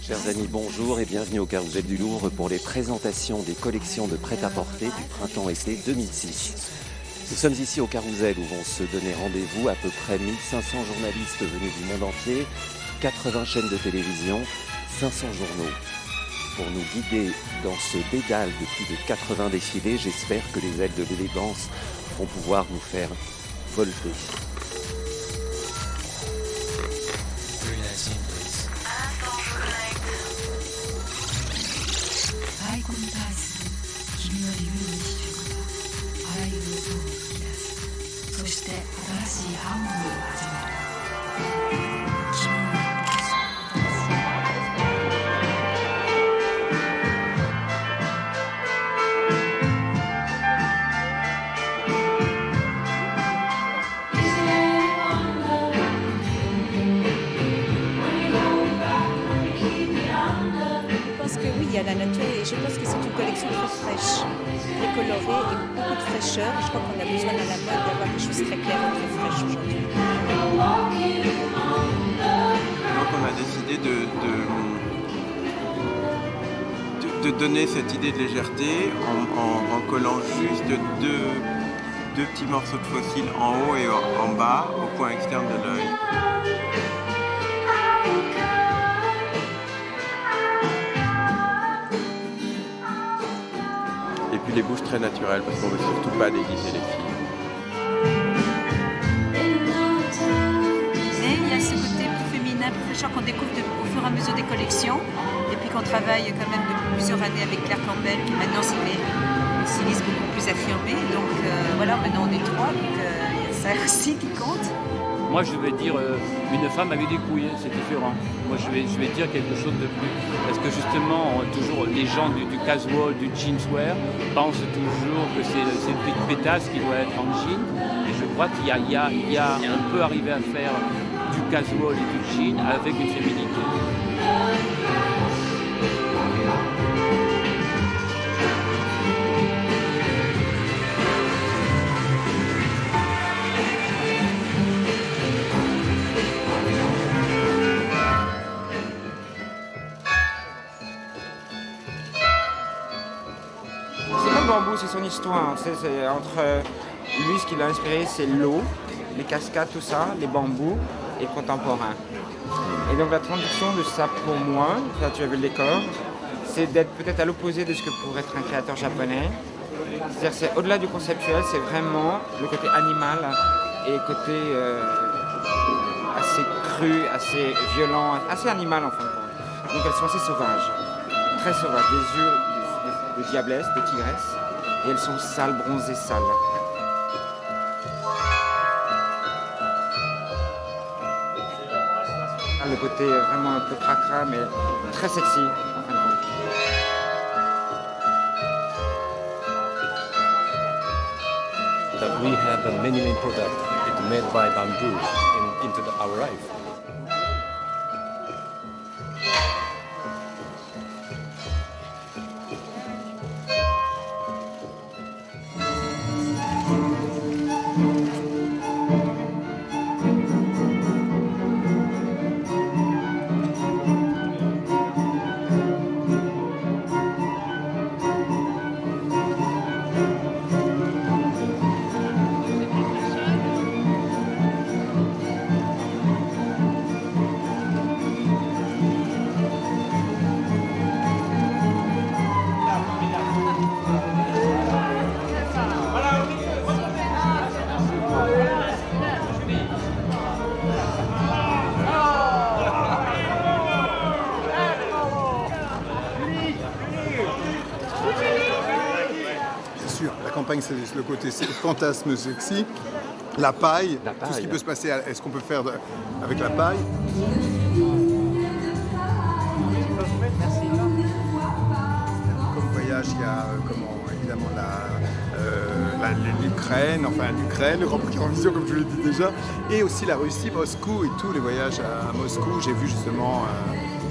Chers amis, bonjour et bienvenue au Carousel du Louvre pour les présentations des collections de prêt-à-porter du printemps-été 2006. Nous sommes ici au Carousel où vont se donner rendez-vous à peu près 1500 journalistes venus du monde entier, 80 chaînes de télévision, 500 journaux. Pour nous guider dans ce dédale de plus de 80 défilés, j'espère que les ailes de l'élégance vont pouvoir nous faire volter. Il y a la nature et je pense que c'est une collection très fraîche, très colorée et beaucoup de fraîcheur. Je crois qu'on a besoin à la mode d'avoir des choses très claires et très fraîches aujourd'hui. Donc on a décidé de donner cette idée de légèreté en collant juste deux petits morceaux de fossiles en haut et en bas au coin externe de l'œil. Et puis les bouches très naturelles parce qu'on ne veut surtout pas déguiser les filles. Mais il y a ce côté plus féminin, plus fraîcheur qu'on découvre au fur et à mesure des collections. Et puis qu'on travaille quand même depuis plusieurs années avec Claire Campbell qui maintenant s'y met une styliste beaucoup plus affirmée. Donc voilà, maintenant on est trois, donc il y a ça aussi qui compte. Moi, je vais dire une femme avec des couilles, c'est différent. Moi, je vais dire quelque chose de plus. Parce que justement, toujours les gens du casual, du jeanswear, pensent toujours que c'est une petite pétasse qui doit être en jean. Et je crois qu'il y a un peu arrivé à faire du casual et du jean avec une féminité. C'est son histoire. C'est entre lui, ce qui l'a inspiré, c'est l'eau, les cascades, tout ça, les bambous et contemporain. Et donc la traduction de ça pour moi, là tu as vu le décor, c'est d'être peut-être à l'opposé de ce que pourrait être un créateur japonais. C'est-à-dire c'est au-delà du conceptuel, c'est vraiment le côté animal et le côté assez cru, assez violent, assez animal en fin de compte. Donc elles sont assez sauvages, très sauvages, des yeux de diablesse, de tigresse. Et elles sont sales, bronzées, sales. Le côté vraiment un peu cracra, mais très sexy, en fin de compte. That we have a many products made by bamboo into our life. campagne, c'est le côté fantasme sexy. La paille, tout ce qui peut se passer, est-ce qu'on peut faire avec la paille? Merci. l'Ukraine, le Grand Prix Eurovision comme je l'ai dit déjà, et aussi la Russie, Moscou et tous les voyages à Moscou. J'ai vu justement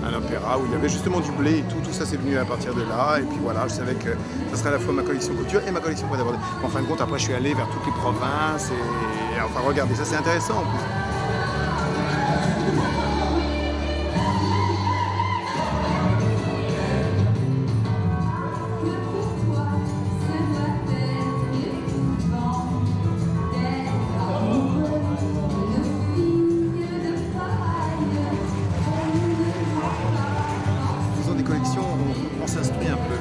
un opéra où il y avait justement du blé et tout ça c'est venu à partir de là. Et puis voilà, je savais que ça serait à la fois ma collection couture et ma collection prêt-à-porter. En fin de compte, après je suis allé vers toutes les provinces et enfin regardez, ça c'est intéressant en plus. On s'instruit un peu.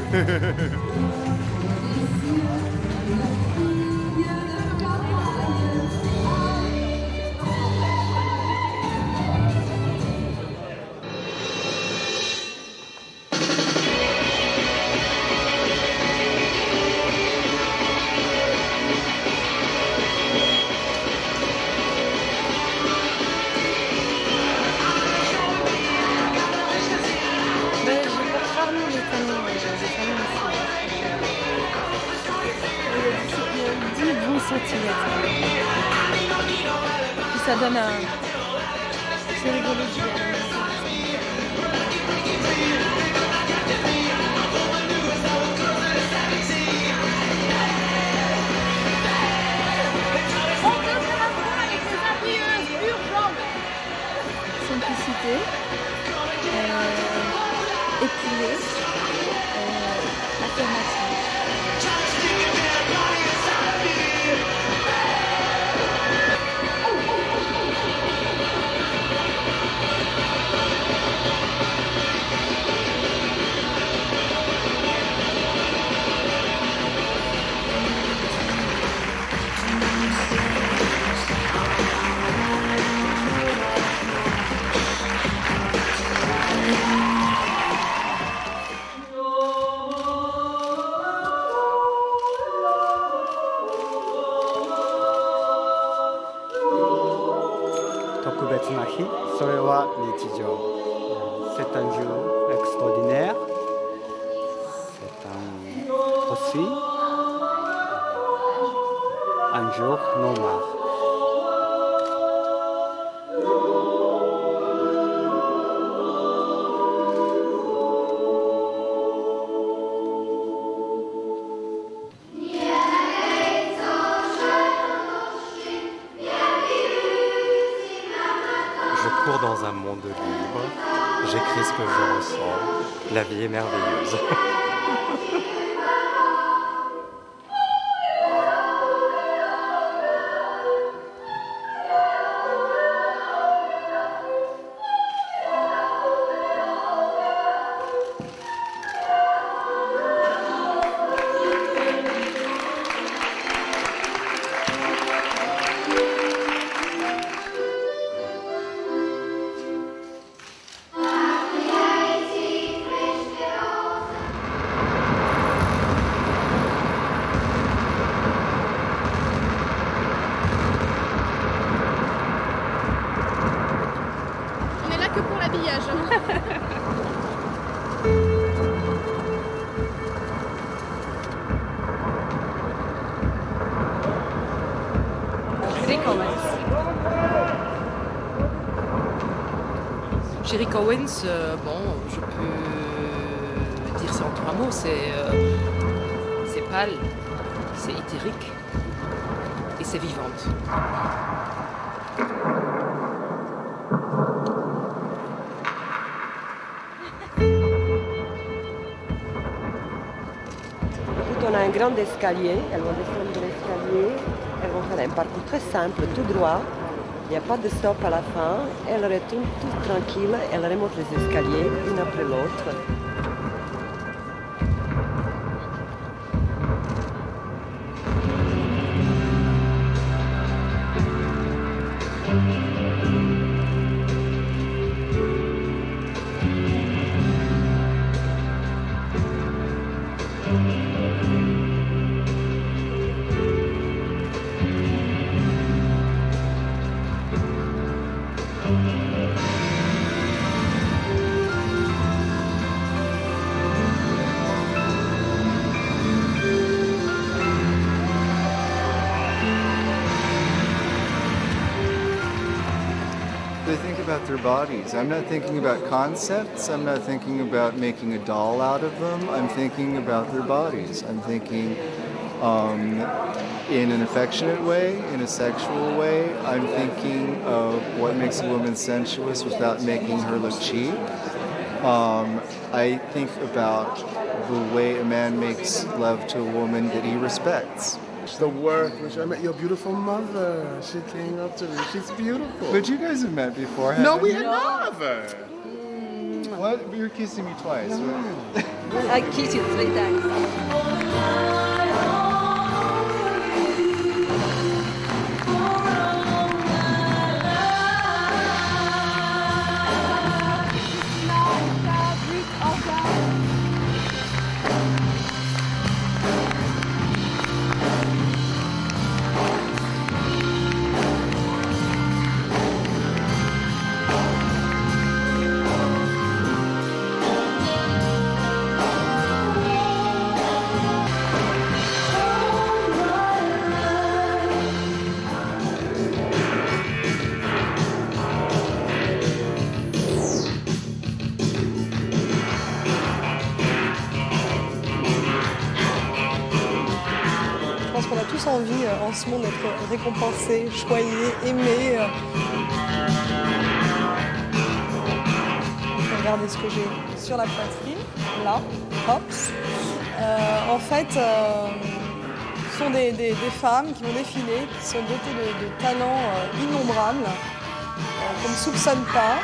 Puis ça donne un... C'est rigolo. Simplicité, épilé, affirmatif. C'est un jour extraordinaire. C'est aussi un jour normal. Je cours dans un monde libre, j'écris ce que je ressens, la vie est merveilleuse. Que pour l'habillage. Jericho Owens, bon, je peux dire ça en 3 mots, c'est pâle, c'est éthérique et c'est vivante. On a un grand escalier, elles vont descendre de l'escalier, elles vont faire un parcours très simple, tout droit, il n'y a pas de stop à la fin, elles retournent toutes tranquilles, elles remontent les escaliers, une après l'autre. about their bodies. I'm not thinking about concepts. I'm not thinking about making a doll out of them. I'm thinking about their bodies. I'm thinking in an affectionate way, in a sexual way. I'm thinking of what makes a woman sensuous without making her look cheap. I think about the way a man makes love to a woman that he respects. The work, which I met your beautiful mother. She came up to me. She's beautiful. But you guys have met before, No, haven't we you? have never. What? You're kissing me twice. I kiss you 3 times. Je pense qu'on a tous envie en ce monde d'être récompensés, choyés, aimés. Regardez ce que j'ai sur la poitrine, là, hop. En fait, ce sont des femmes qui vont défiler, qui sont dotées de talents innombrables, qu'on ne soupçonne pas.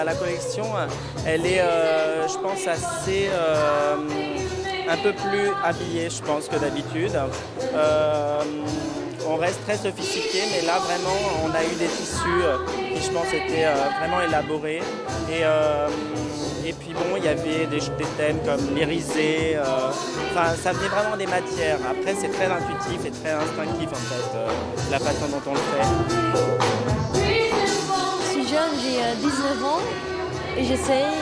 La collection, elle est, je pense, assez un peu plus habillée, je pense, que d'habitude. On reste très sophistiqué, mais là, vraiment, on a eu des tissus qui, je pense, étaient vraiment élaborés. Et puis, bon, il y avait des thèmes comme l'irisé. Enfin, ça venait vraiment des matières. Après, c'est très intuitif et très instinctif, en fait, la façon dont on le fait. J'ai 19 ans et j'essaye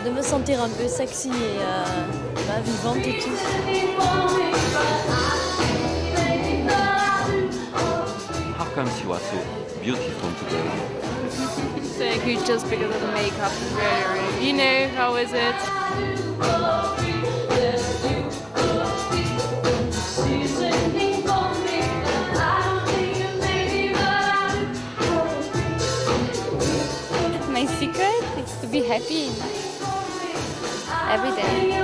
de me sentir un peu sexy et vivante et tout. How comes you are so beautiful today? Thank you, just because of the makeup. You know, how is it? My secret is to be happy every day.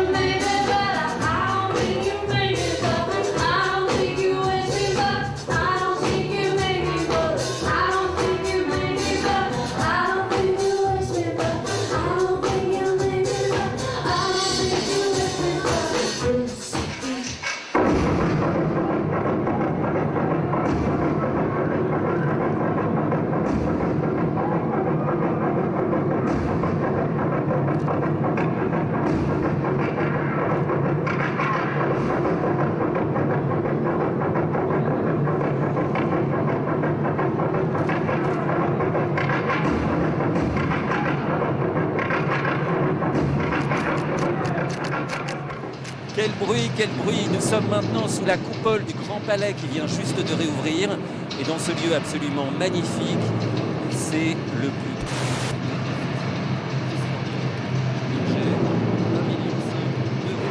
Quel bruit! Nous sommes maintenant sous la coupole du Grand Palais qui vient juste de réouvrir. Et dans ce lieu absolument magnifique, c'est le plus...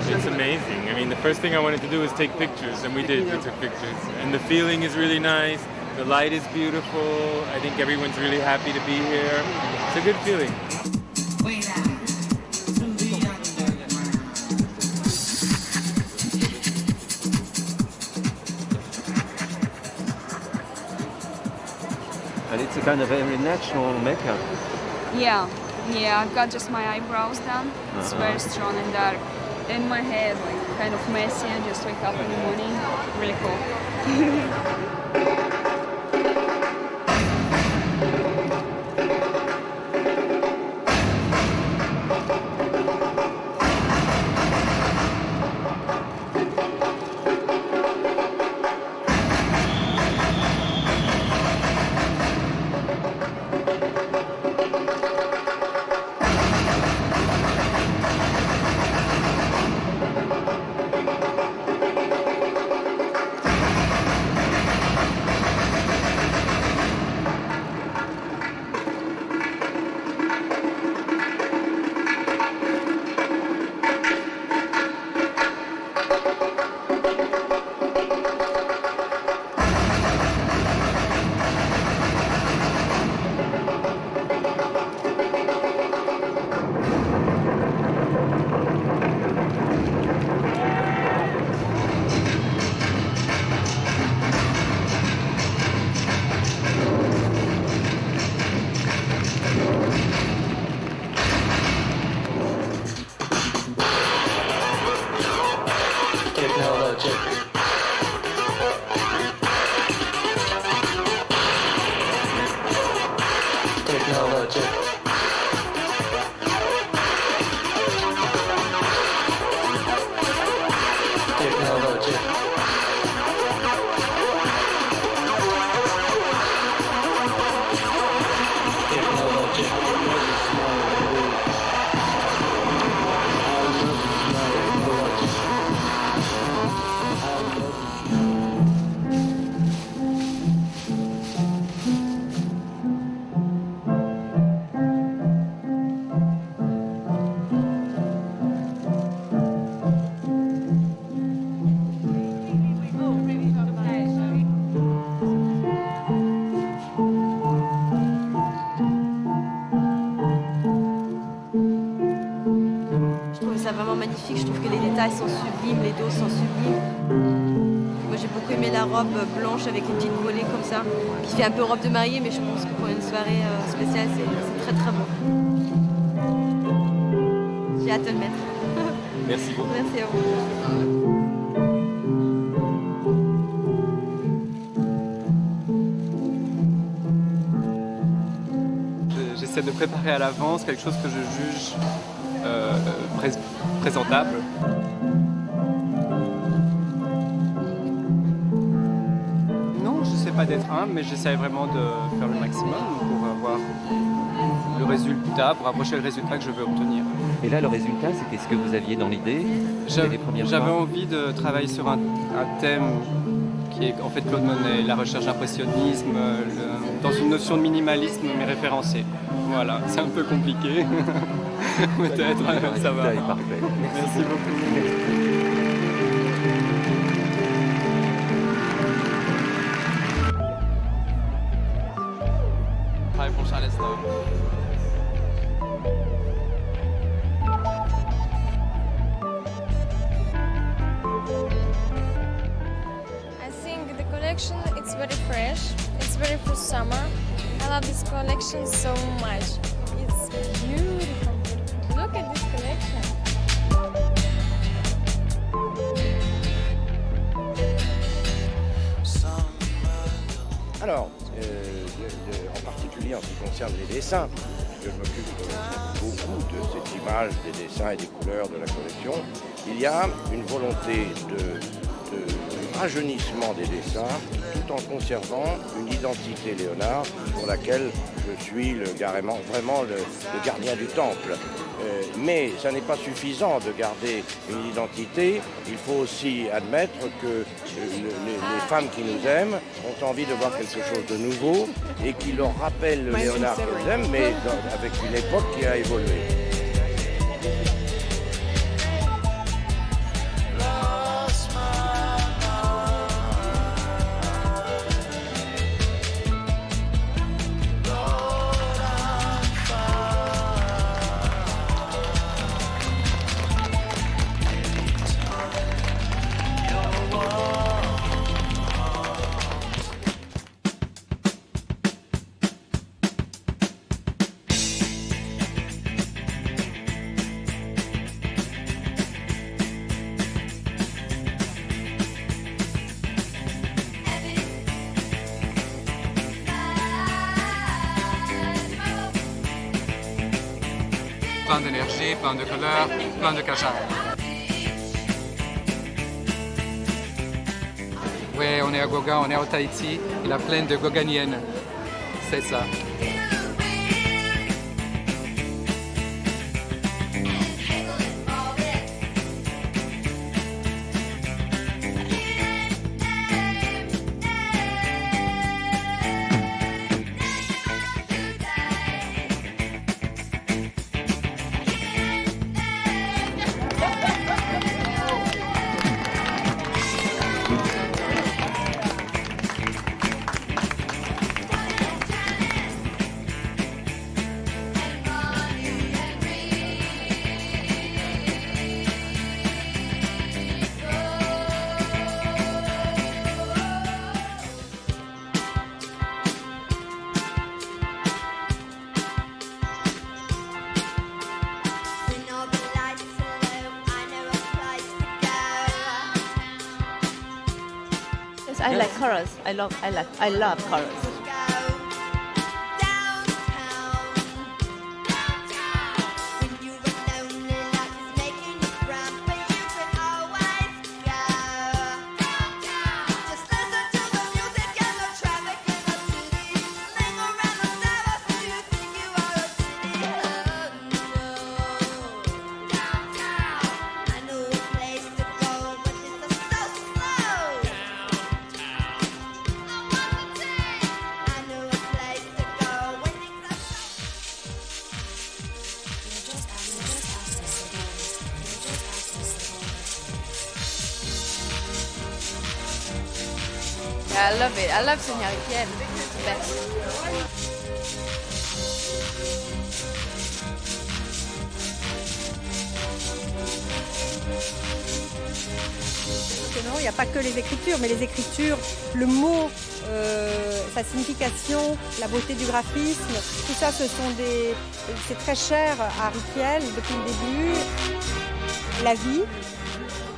It's amazing. I mean, the first thing I wanted to do was take pictures, and we did. We took pictures. And the feeling is really nice. The light is beautiful. I think everyone's really happy to be here. It's a good feeling. And it's a kind of very natural makeup. Yeah, I've got just my eyebrows done. It's very strong and dark. And my hair is like kind of messy and just wake up in the morning. Really cool. Vraiment magnifique, je trouve que les détails sont sublimes, les dos sont sublimes. Moi j'ai beaucoup aimé la robe blanche avec une petite volée comme ça, qui fait un peu robe de mariée, mais je pense que pour une soirée spéciale c'est très très beau. J'ai hâte de le mettre. Merci beaucoup. Merci à vous. J'essaie de préparer à l'avance quelque chose que je juge présentable. Non, je ne sais pas d'être humble, mais j'essaie vraiment de faire le maximum pour avoir le résultat, pour approcher le résultat que je veux obtenir. Et là, le résultat, c'était ce que vous aviez dans l'idée? J'avais envie de travailler sur un thème qui est en fait Claude Monet, la recherche d'impressionnisme, dans une notion de minimalisme mais référencée. Voilà, c'est un peu compliqué. Peut-être, ça va. Parfait. Merci beaucoup. Travaille pour Charleston. I think the collection it's very fresh. It's very for summer. I love this collection so much. It's beautiful. Look at this collection. Alors, en particulier en ce qui concerne les dessins, puisque je m'occupe beaucoup de cette image, des dessins et des couleurs de la collection, il y a une volonté de rajeunissement des dessins tout en conservant une identité Léonard pour laquelle je suis vraiment le gardien du temple. Mais ça n'est pas suffisant de garder une identité, il faut aussi admettre que les femmes qui nous aiment ont envie de voir quelque chose de nouveau et qui leur rappelle le Léonard qu'elles aiment, mais avec une époque qui a évolué. plein d'énergie, plein de couleurs, plein de cachet. Oui, on est à Gauguin, on est au Tahiti, et la plaine de Gauganienne. C'est ça. I like colors. I love colors. I love it. I love Saint-Ripienne. It's the best. Non, il n'y a pas que les écritures, mais les écritures, le mot, sa signification, la beauté du graphisme, tout ça, c'est très cher à Ripienne depuis le début. La vie,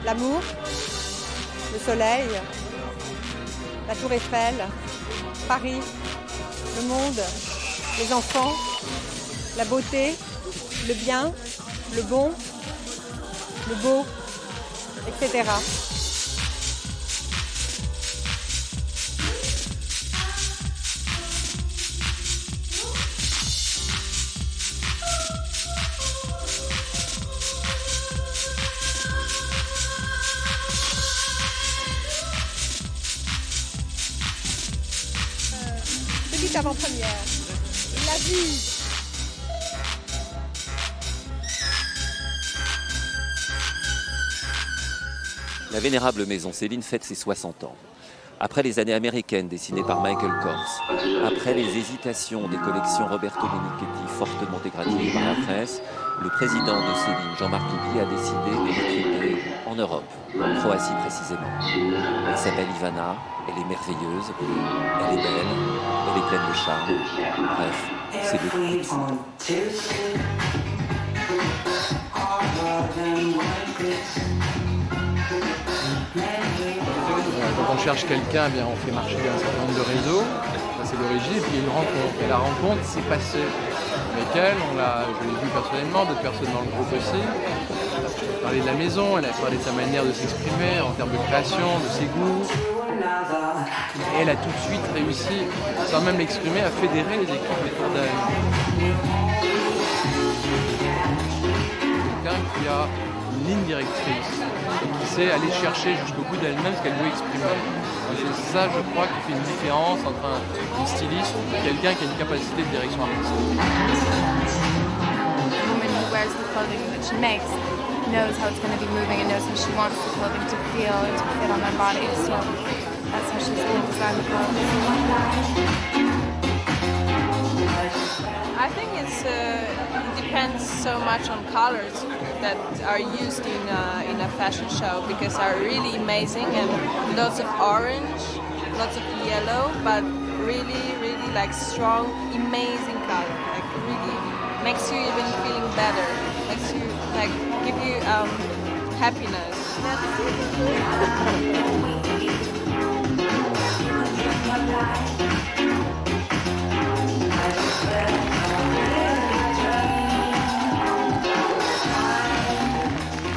l'amour, le soleil, la Tour Eiffel, Paris, le monde, les enfants, la beauté, le bien, le bon, le beau, etc. Petite avant-première, la vie. La vénérable maison Céline fête ses 60 ans. Après les années américaines dessinées par Michael Kors, après les hésitations des collections Roberto Menichetti fortement égratignées par la presse, le président de Céline, Jean-Marc Touby, a décidé de recruter en Europe, en Croatie précisément. Elle s'appelle Ivana, elle est merveilleuse, elle est belle, elle est pleine de charme. Bref, c'est le coup de foudre. Quand on cherche quelqu'un, eh bien, on fait marcher un certain nombre de réseaux. Ça, c'est l'origine. Et puis il y a une rencontre. Et la rencontre s'est passée avec elle. Je l'ai vue personnellement, d'autres personnes dans le groupe aussi. Elle a parlé de la maison, elle a parlé de sa manière de s'exprimer en termes de création, de ses goûts. Et elle a tout de suite réussi, sans même l'exprimer, à fédérer les équipes autour d'elle. Quelqu'un qui a une ligne directrice et qui sait aller chercher jusqu'au bout d'elle-même ce qu'elle veut exprimer. C'est ça, je crois, qui fait une différence entre un styliste et quelqu'un qui a une capacité de direction artistique. The woman who wears the clothing that she makes knows how it's going to be moving and knows how she wants the clothing to feel and to fit on her body. So that's how she's going to design the clothes. I think it depends so much on colors that are used in a fashion show because are really amazing and lots of orange, lots of yellow, but really, really like strong, amazing color. Like really makes you even feeling better. Makes you like give you happiness.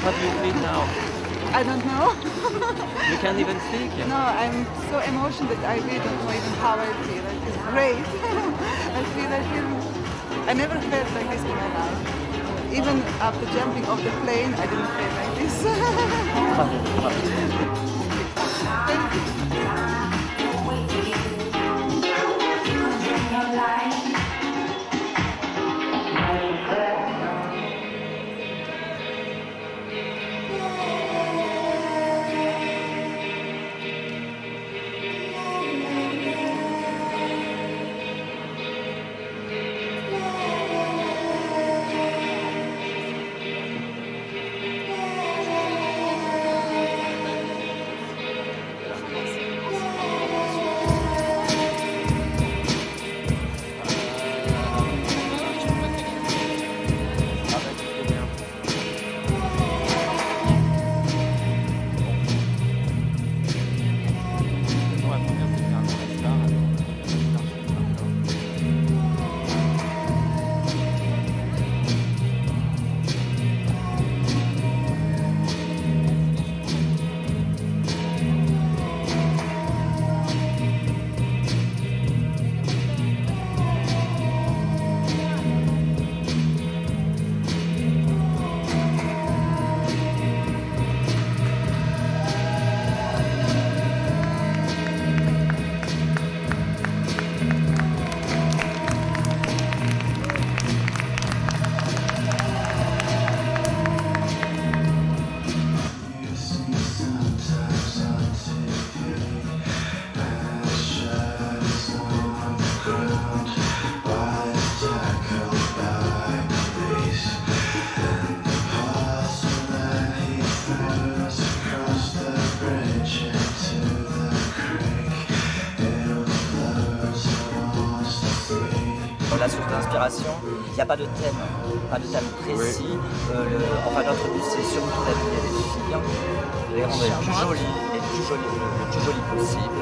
How do you feel now? I don't know. You can't even speak? No, I'm so emotional that I really don't know even how I feel. I feel great. I never felt like this in my life. Even after jumping off the plane, I didn't feel like this. Thank you. La source d'inspiration, il n'y a pas de thème précis. Notre but c'est surtout d'habiller les filles, de les rendre les plus jolies et le plus jolies possible.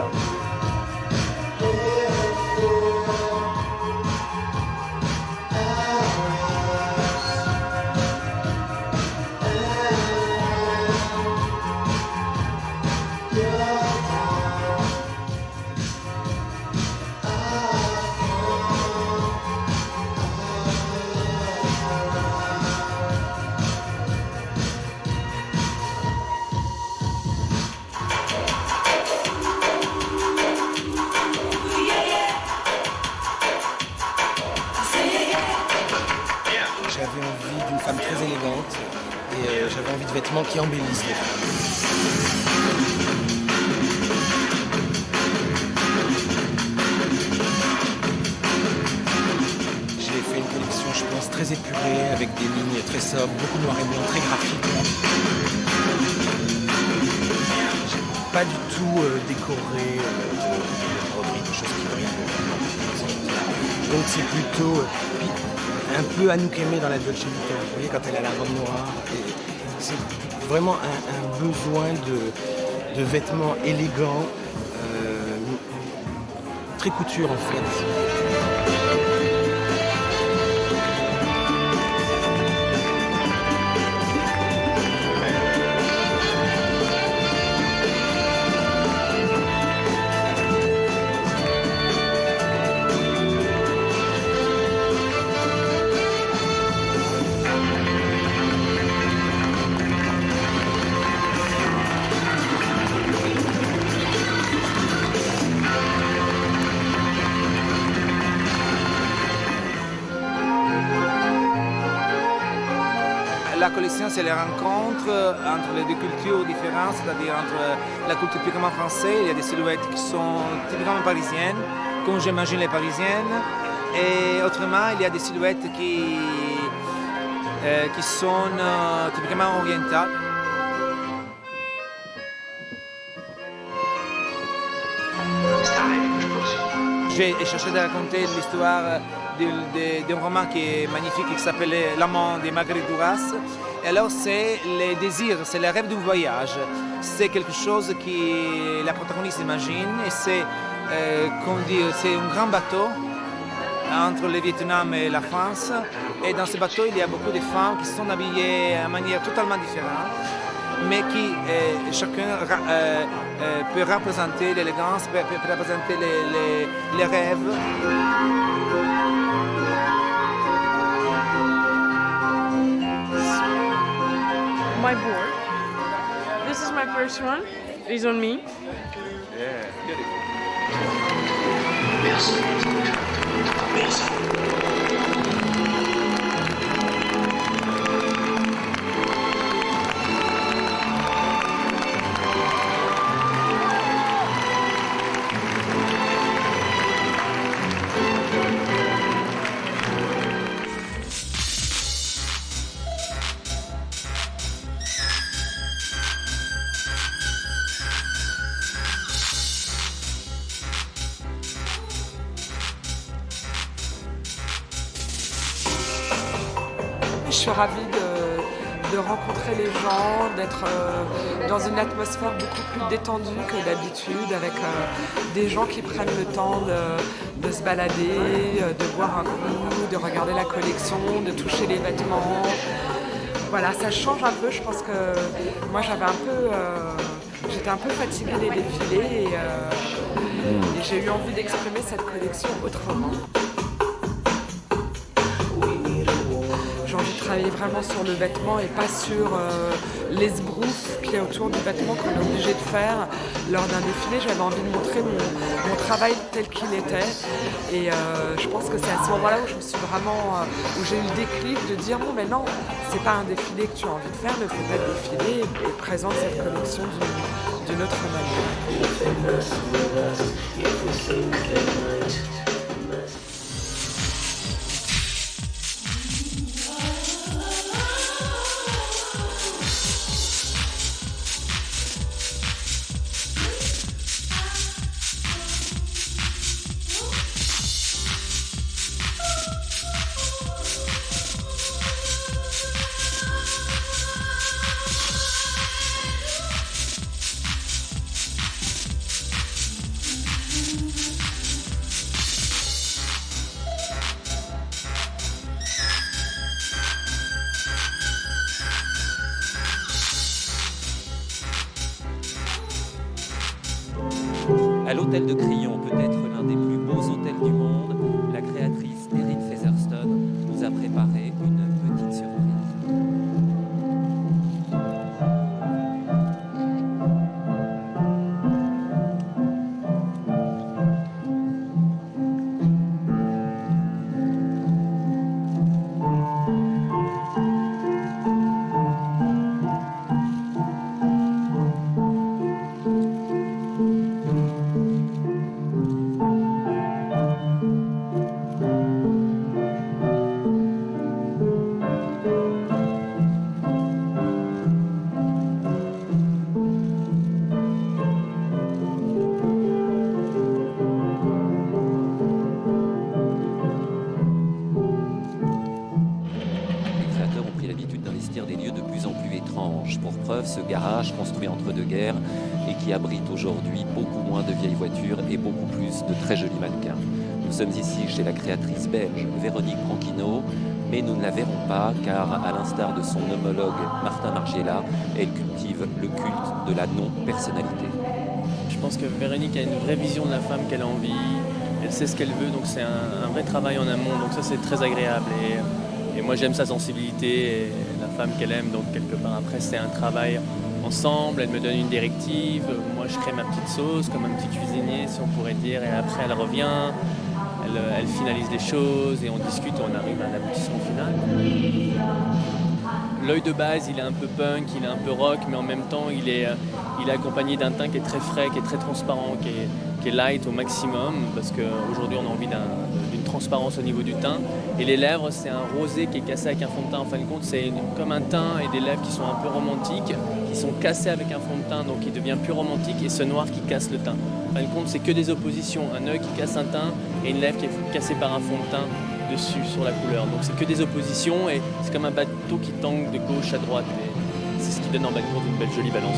J'avais envie d'une femme très élégante et j'avais envie de vêtements qui embellissent les femmes. J'ai fait une collection, je pense, très épurée, avec des lignes très sobres, beaucoup noir et blanc, très graphique. J'ai pas du tout décoré de broderie, de choses qui brillent. Donc c'est plutôt un peu Anouk Aimée dans la Dolce Vita, vous voyez, quand elle a la robe noire. Et c'est vraiment un besoin de vêtements élégants, très couture en fait. La collection, c'est les rencontres entre les deux cultures différentes, c'est-à-dire entre la culture typiquement française, il y a des silhouettes qui sont typiquement parisiennes, comme j'imagine les parisiennes, et autrement, il y a des silhouettes qui sont typiquement orientales. J'ai cherché à raconter l'histoire d'un roman qui est magnifique, qui s'appelait L'amant de Marguerite Duras. Et alors c'est les désirs, c'est le rêve du voyage. C'est quelque chose que la protagoniste imagine et c'est un grand bateau entre le Vietnam et la France. Et dans ce bateau, il y a beaucoup de femmes qui sont habillées de manière totalement différente, mais qui chacun peut représenter l'élégance, peut représenter les rêves. My board. This is my first one. It's on me. Yeah, good. Merci. Merci. Je suis ravie de rencontrer les gens, d'être dans une atmosphère beaucoup plus détendue que d'habitude, avec des gens qui prennent le temps de se balader, de boire un coup, de regarder la collection, de toucher les vêtements. Voilà, ça change un peu. Je pense que moi j'étais un peu fatiguée des défilés et j'ai eu envie d'exprimer cette collection autrement. J'ai envie de travailler vraiment sur le vêtement et pas sur l'esbrouf qui est autour du vêtement qu'on est obligé de faire lors d'un défilé. J'avais envie de montrer mon travail tel qu'il était et je pense que c'est à ce moment-là où je me suis vraiment, où j'ai eu le déclic de dire bon mais non, c'est pas un défilé que tu as envie de faire, ne fais pas de défilé et présente cette collection d'une autre manière. À l'hôtel de Crillon, peut-être l'un des plus beaux hôtels du monde, la créatrice Erin Featherstone nous a préparé une petite surprise. Pour preuve, ce garage construit entre deux guerres et qui abrite aujourd'hui beaucoup moins de vieilles voitures et beaucoup plus de très jolis mannequins. Nous sommes ici chez la créatrice belge Véronique Branquinot, mais nous ne la verrons pas car, à l'instar de son homologue Martin Margiela, elle cultive le culte de la non-personnalité. Je pense que Véronique a une vraie vision de la femme qu'elle a envie, elle sait ce qu'elle veut, donc c'est un vrai travail en amont, donc ça c'est très agréable. Et moi j'aime sa sensibilité et la femme qu'elle aime, donc quelque part après c'est un travail ensemble, elle me donne une directive, moi je crée ma petite sauce comme un petit cuisinier si on pourrait dire, et après elle revient, elle finalise les choses et on discute et on arrive à un aboutissement final. L'œil de base il est un peu punk, il est un peu rock, mais en même temps il est accompagné d'un teint qui est très frais, qui est très transparent, qui est light au maximum, parce qu'aujourd'hui on a envie d'une transparence au niveau du teint. Et les lèvres, c'est un rosé qui est cassé avec un fond de teint. En fin de compte, c'est comme un teint et des lèvres qui sont un peu romantiques, qui sont cassées avec un fond de teint, donc qui devient plus romantique, et ce noir qui casse le teint. En fin de compte, c'est que des oppositions. Un œil qui casse un teint et une lèvre qui est cassée par un fond de teint dessus, sur la couleur. Donc c'est que des oppositions et c'est comme un bateau qui tangue de gauche à droite. Et c'est ce qui donne en fin de compte une belle jolie balance.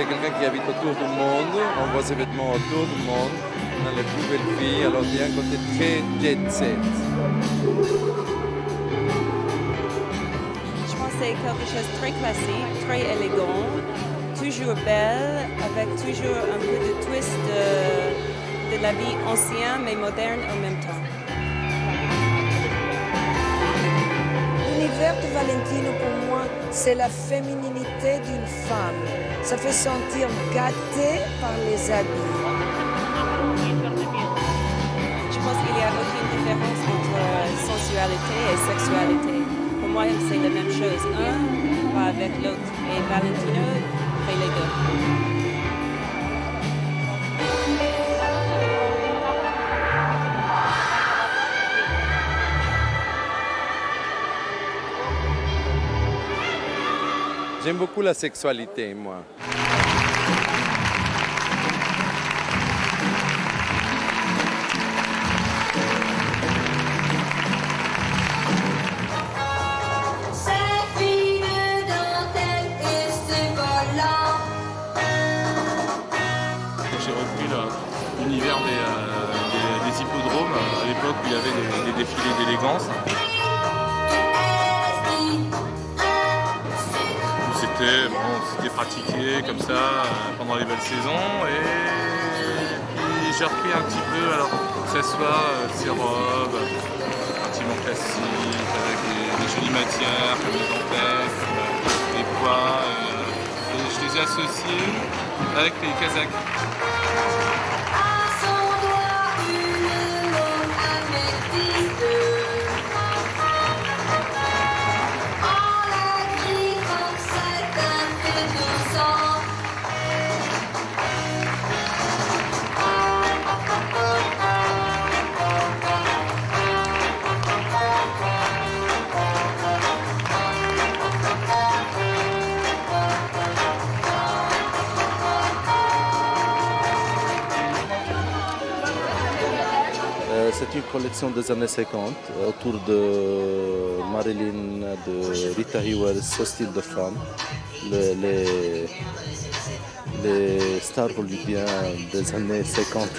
c'est quelqu'un qui habite autour du monde, on voit ses vêtements autour du monde, on a les plus belles filles, alors il y a un côté très jet set. Je pense que c'est quelque chose de très classique, très élégant, toujours belle, avec toujours un peu de twist de la vie ancienne mais moderne en même temps. L'univers de Valentino pour moi, c'est la fémininité d'une femme. Ça fait sentir gâtée par les habits. Je pense qu'il n'y a aucune différence entre sensualité et sexualité. Pour moi, c'est la même chose. Un va avec l'autre. Et Valentino fait les deux. J'aime beaucoup la sexualité, moi. J'ai repris l'univers des hippodromes, à l'époque où il y avait des défilés d'élégance. C'était pratiqué comme ça pendant les belles saisons et puis j'ai repris un petit peu, alors que ce soit ces robes, relativement classiques, avec des jolies matières comme les dentelles, les pois, et je les ai associés avec les Kazakhs. C'est une collection des années 50 autour de Marilyn, de Rita Hayworth, ce style de femme, les stars hollywoodiens des années 50.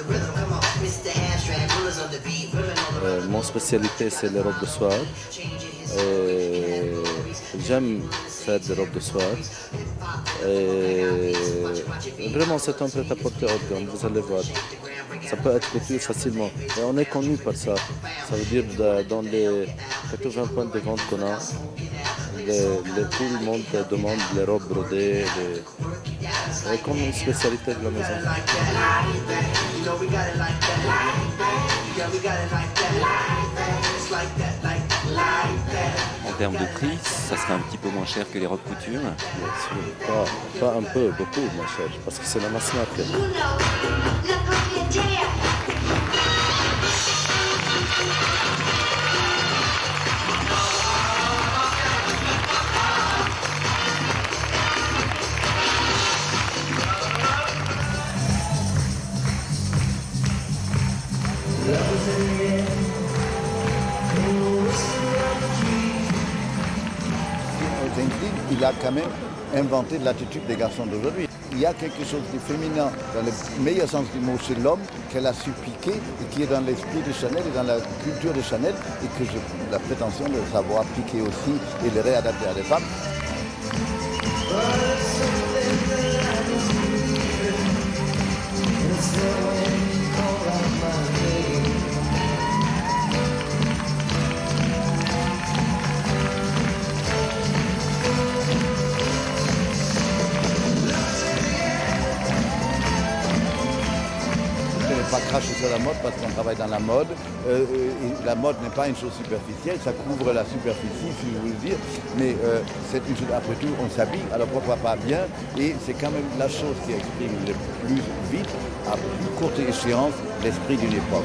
Mon spécialité c'est les robes de soir. J'aime faire des robes de soir. Vraiment c'est un prêt-à-porter haut de gamme, vous allez voir. Ça peut être couture facilement. Et on est connu par ça. Ça veut dire dans les 80 points de vente qu'on a, tout le monde demande les robes brodées, comme une spécialité de la maison. En termes de prix, ça serait un petit peu moins cher que les robes couture? Bien sûr, pas un peu, beaucoup moins cher, parce que c'est la masse marque. Il a quand même inventé l'attitude des garçons d'aujourd'hui. Il y a quelque chose de féminin, dans le meilleur sens du mot, chez l'homme, qu'elle a su piquer et qui est dans l'esprit de Chanel et dans la culture de Chanel et que j'ai la prétention de savoir piquer aussi et le réadapter à des femmes. Pas cracher sur la mode parce qu'on travaille dans la mode. La mode n'est pas une chose superficielle, ça couvre la superficie, si je veux dire, mais c'est une chose, après tout, on s'habille, alors pourquoi pas bien, et c'est quand même la chose qui exprime le plus vite, à plus courte échéance, l'esprit d'une époque.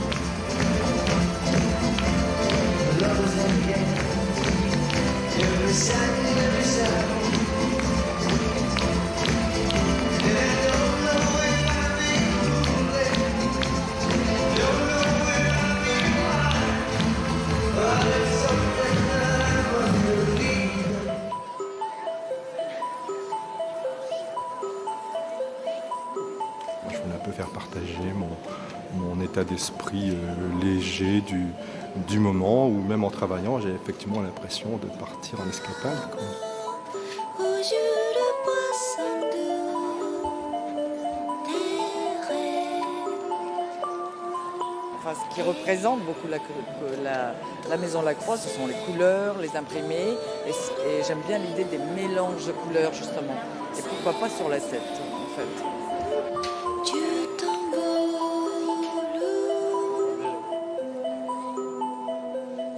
faire partager mon état d'esprit léger du moment, où même en travaillant, j'ai effectivement l'impression de partir en escapade, quoi. Enfin, ce qui représente beaucoup la Maison Lacroix, ce sont les couleurs, les imprimés, et j'aime bien l'idée des mélanges de couleurs, justement. Et pourquoi pas sur la 7, en fait.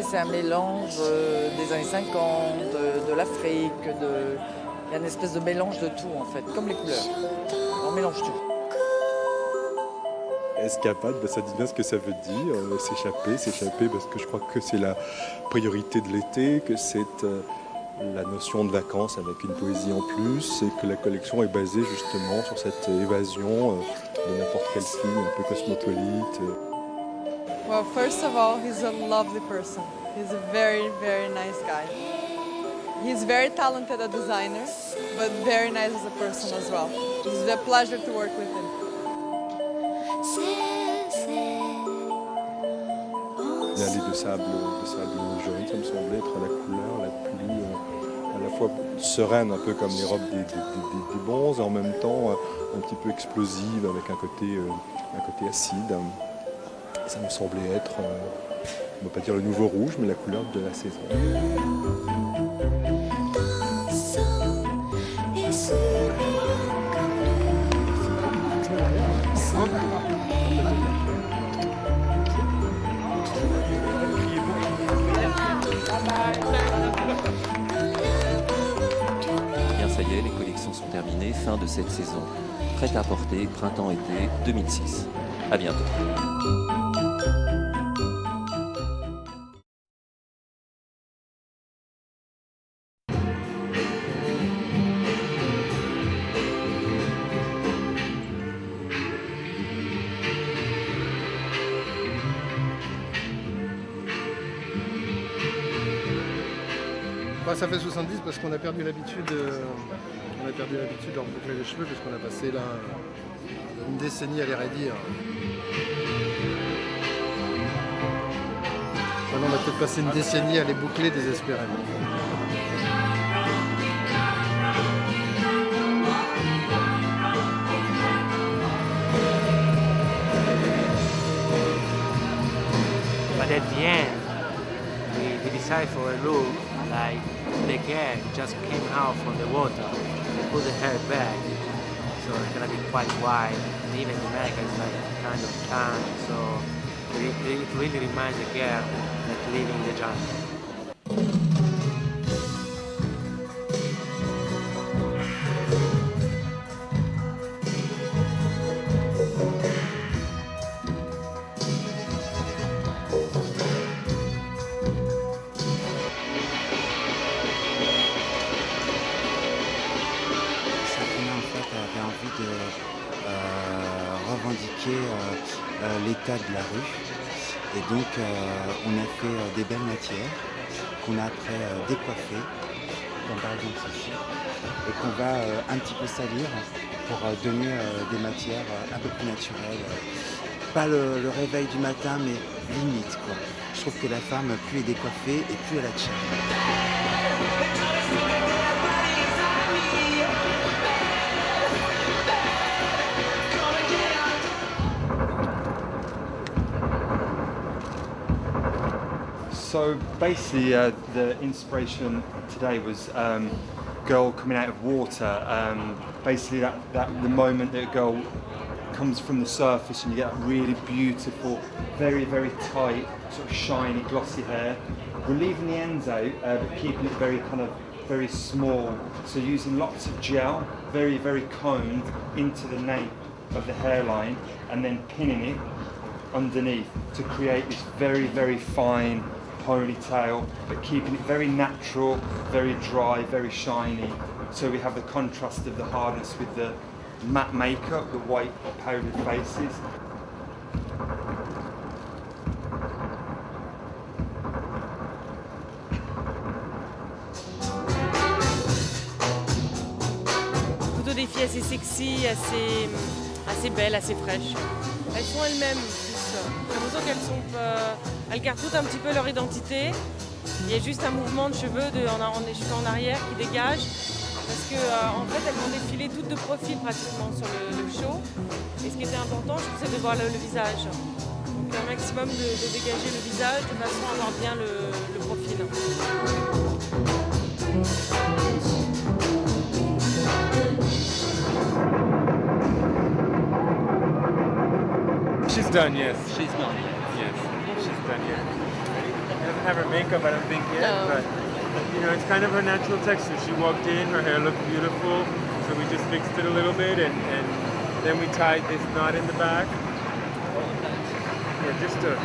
C'est un mélange des années 50, de l'Afrique, il y a une espèce de mélange de tout, en fait, comme les couleurs. On mélange tout. Escapade, ça dit bien ce que ça veut dire, s'échapper parce que je crois que c'est la priorité de l'été, que c'est la notion de vacances avec une poésie en plus, et que la collection est basée justement sur cette évasion de n'importe quel film un peu cosmopolite. Well, first of all, he's a lovely person. He's a very, very nice guy. He's very talented as a designer, but very nice as a person as well. It's a pleasure to work with him. Il y a un lit de sable jaune, ça me semblait être la couleur la plus à la fois sereine, un peu comme les robes des bonzes, et en même temps un petit peu explosive avec un côté acide. Ça me semblait être, on ne va pas dire le nouveau rouge, mais la couleur de la saison. Bien, ça y est, les collections sont terminées. Fin de cette saison. Prêt à porter, printemps-été 2006. À bientôt. Ça fait 70 parce qu'on a perdu l'habitude de leur boucler les cheveux, puisqu'on a passé là une décennie à les raidir. Maintenant on a peut-être passé une décennie à les boucler désespérément. But at the end, we decide for a look like the hair just came out from the water. They put the hair back, so it's gonna be quite white. And even in America, it's like kind of tan. So it really reminds the girl that living in the jungle. L'état de la rue, et donc on a fait des belles matières qu'on a après décoiffées, comme par exemple ceci, et qu'on va un petit peu salir pour donner des matières un peu plus naturelles. Pas le réveil du matin, mais limite, quoi. Je trouve que la femme, plus elle est décoiffée et plus elle a de charme. So basically the inspiration today was girl coming out of water. Basically that the moment that a girl comes from the surface and you get that really beautiful, very, very tight, sort of shiny, glossy hair. We're leaving the ends out, but keeping it very small. So using lots of gel, very, very combed into the nape of the hairline, and then pinning it underneath to create this very, very fine ponytail, but keeping it very natural, very dry, very shiny. So we have the contrast of the hardness with the matte makeup, the white powdered faces. Plutôt des filles assez sexy, assez belles, assez fraîches. Elles sont elles-mêmes tous. J'ai l'impression qu'elles gardent toutes un petit peu leur identité. Il y a juste un mouvement de cheveux, des cheveux en arrière qui dégagent. Parce que en fait, elles vont défiler toutes de profil pratiquement sur le show. Et ce qui était important, je trouve, c'est de voir le visage. Donc un maximum de dégager le visage de façon à voir bien le profil. She's done, yes. She's done. Yes, she's done, yeah. She doesn't have her makeup, I don't think, yet, but you know, it's kind of her natural texture. She walked in, her hair looked beautiful, so we just fixed it a little bit, and then we tied this knot in the back. Yeah, just to...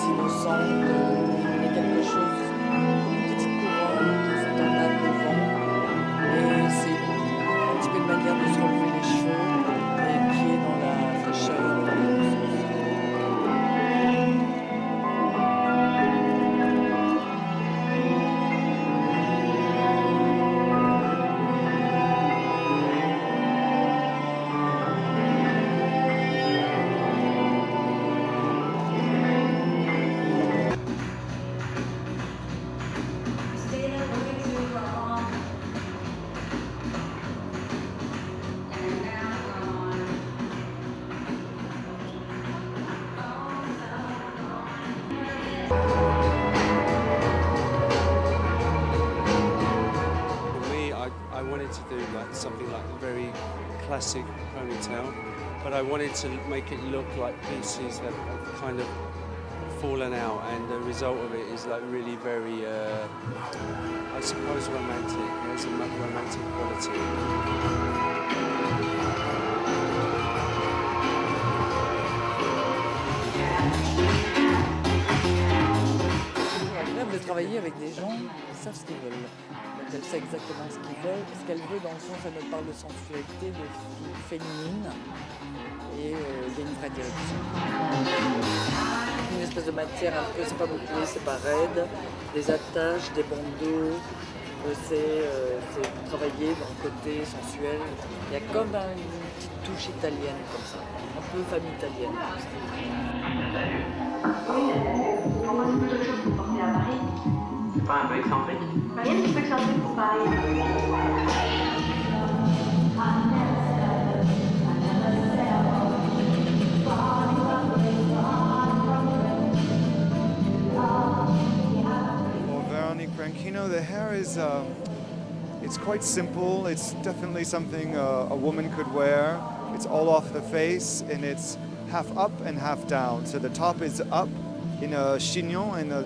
innocente, il y a quelque chose, une petite couronne qui fait en natte devant, et c'est un petit peu une manière de se relever les cheveux et qui est dans la fraîcheur et dans la douceur. I wanted to do like something like a very classic ponytail, but I wanted to make it look like pieces have kind of fallen out, and the result of it is like really very, I suppose, romantic. It has a romantic quality. De travailler avec des gens qui savent ce qu'ils veulent. Donc elle sait exactement ce qu'elle veut dans le sens, elle me parle de sensualité, de fille féminine, et il y a une vraie direction. Une espèce de matière un peu, c'est pas bouclé, c'est pas raide, des attaches, des bandeaux, c'est travailler dans le côté sensuel. Il y a comme une petite touche italienne comme ça, un peu famille italienne. C'est pas un peu excentrique? Il y a un petit peu excentrique pour Paris. Well, Veronique Branchino, the hair is it's quite simple. It's definitely something a woman could wear. It's all off the face, and it's half up and half down. So the top is up in a chignon, and the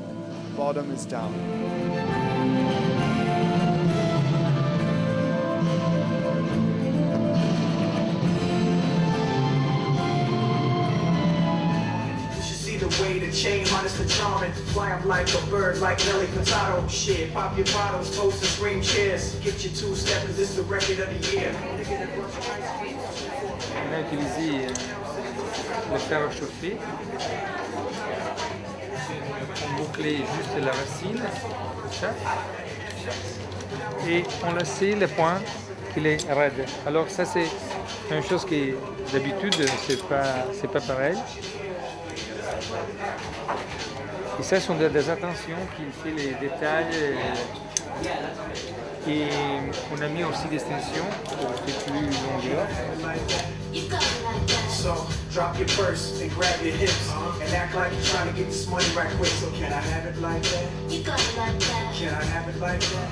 bottom is down. Way to change, minus the charming. Fly up like a bird, like Nelly Furtado. Shit, pop your bottles, toast and scream cheers. Get your two-step, cause this the record of the year. On a utilisé le fer chauffé. On bouclait juste la racine, ça. Et on laissait le point qu'il est raide. Alors ça c'est une chose qui d'habitude c'est pas pareil. Et ça sont des attentions qui fait les détails. Et on a mis aussi des extensions pour faire plus longueur. So drop your purse and grab your hips and act like you're trying to get this money right quick. So can I have it like that? You got it like that. Can I have it like that?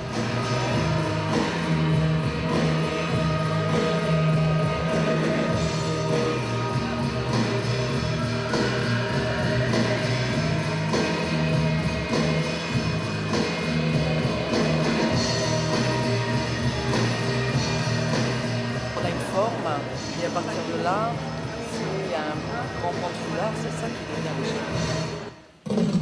puis à partir de là, s'il y a un grand pan de foulard, c'est ça qui devient les cheveux.